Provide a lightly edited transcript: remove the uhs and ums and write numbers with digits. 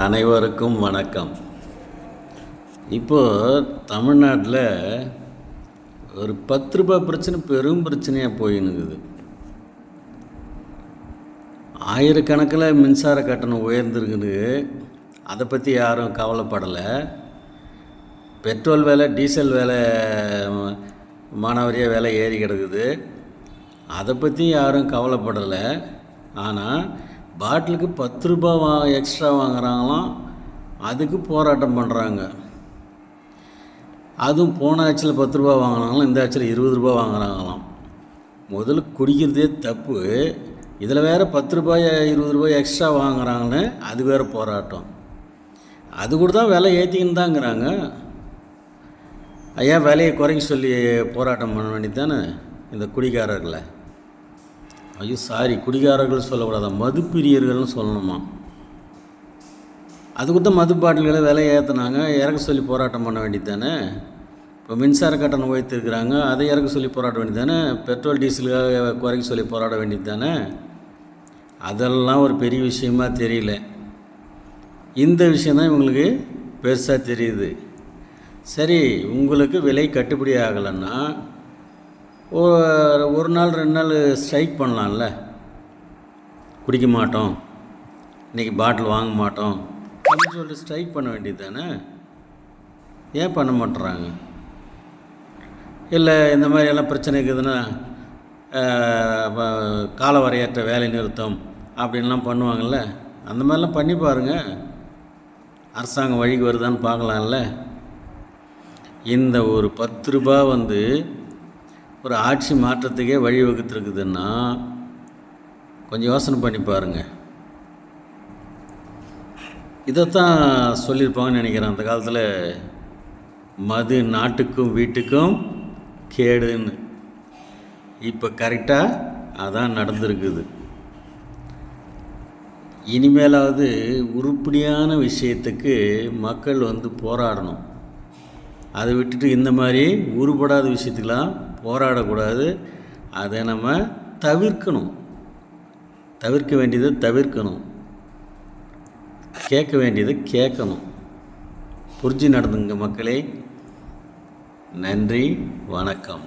அனைவருக்கும் வணக்கம். இப்போது தமிழ்நாட்டில் ஒரு 10 ரூபாய் பிரச்சனை பெரும் பிரச்சனையாக போயின்னுக்குது. ஆயிரக்கணக்கில் மின்சார கட்டணம் உயர்ந்திருக்குது. அதை பற்றி யாரும் கவலைப்படலை. பெட்ரோல் விலை, டீசல் விலை மானாவாரியாக விலை ஏறி கிடக்குது. அதை பற்றி யாரும் கவலைப்படலை. ஆனால் பாட்டிலுக்கு 10 ரூபாய் எக்ஸ்ட்ரா வாங்குகிறாங்களாம். அதுக்கு போராட்டம் பண்ணுறாங்க. அதுவும் போன ஆட்சியில் 10 ரூபா வாங்கினாங்களாம், இந்த ஆட்சியில் 20 ரூபா வாங்குகிறாங்களாம். முதல்ல குடிக்கிறதே தப்பு. இதில் வேறு 10 ரூபாய் 20 ரூபாய் எக்ஸ்ட்ரா வாங்குறாங்கன்னு அது வேறு போராட்டம். அது கூட தான் விலை ஏற்றிக்கின்னு தாங்கிறாங்க. ஐயா, விலையை குறைக்க சொல்லி போராட்டம் பண்ண வேண்டியது தானே இந்த குடிகாரர்களை. ஐயோ சாரி, குடிகாரர்கள் சொல்லக்கூடாது, மதுப்பிரியர்கள்னு சொல்லணுமா. அதுக்கு தான் மது பாட்டில்களை விலை ஏற்றினாங்க, இறக்க சொல்லி போராட்டம் பண்ண வேண்டியது தானே. இப்போ மின்சார கட்டணம் உயர்த்திருக்கிறாங்க, அதை இறக்க சொல்லி போராட வேண்டியது தானே. பெட்ரோல் டீசலுக்காக குறைக்க சொல்லி போராட வேண்டியது தானே. அதெல்லாம் ஒரு பெரிய விஷயமா தெரியல. இந்த விஷயந்தான் இவங்களுக்கு பெருசாக தெரியுது. சரி, உங்களுக்கு விலை கட்டுப்படி ஆகலைன்னா ஒரு நாள் 2 நாள் ஸ்ட்ரைக் பண்ணலாம்ல. குடிக்க மாட்டோம், இன்றைக்கி பாட்டில் வாங்க மாட்டோம் அப்படின்னு சொல்லிட்டு ஸ்ட்ரைக் பண்ண வேண்டியது தானே. ஏன் பண்ண மாட்டுறாங்க? இல்லை இந்த மாதிரி எல்லாம் பிரச்சனை இருக்குதுன்னா காலவரையற்ற வேலை நிறுத்தம் அப்படின்லாம் பண்ணுவாங்கள்ல. அந்த மாதிரிலாம் பண்ணி பாருங்கள். அரசாங்கம் வழிக்கு வருதான்னு பார்க்கலாம்ல. இந்த ஒரு 10 ரூபா ஒரு ஆட்சி மாற்றத்துக்கே வழிவகுத்துருக்குதுன்னா கொஞ்சம் யோசனை பண்ணி பாருங்கள். இதைத்தான் சொல்லியிருப்பாங்கன்னு நினைக்கிறேன் அந்த காலத்தில், மது நாட்டுக்கும் வீட்டுக்கும் கேடுன்னு. இப்போ கரெக்டாக அதான் நடந்திருக்குது. இனிமேலாவது உருப்படியான விஷயத்துக்கு மக்கள் போராடணும். அதை விட்டுட்டு இந்த மாதிரி உருப்படாத விஷயத்துக்கெலாம் போராடக்கூடாது. அதை நம்ம தவிர்க்கணும். தவிர்க்க வேண்டியதை தவிர்க்கணும், கேட்க வேண்டியதை கேட்கணும். புரிஞ்சு நடந்துங்க மக்களே. நன்றி, வணக்கம்.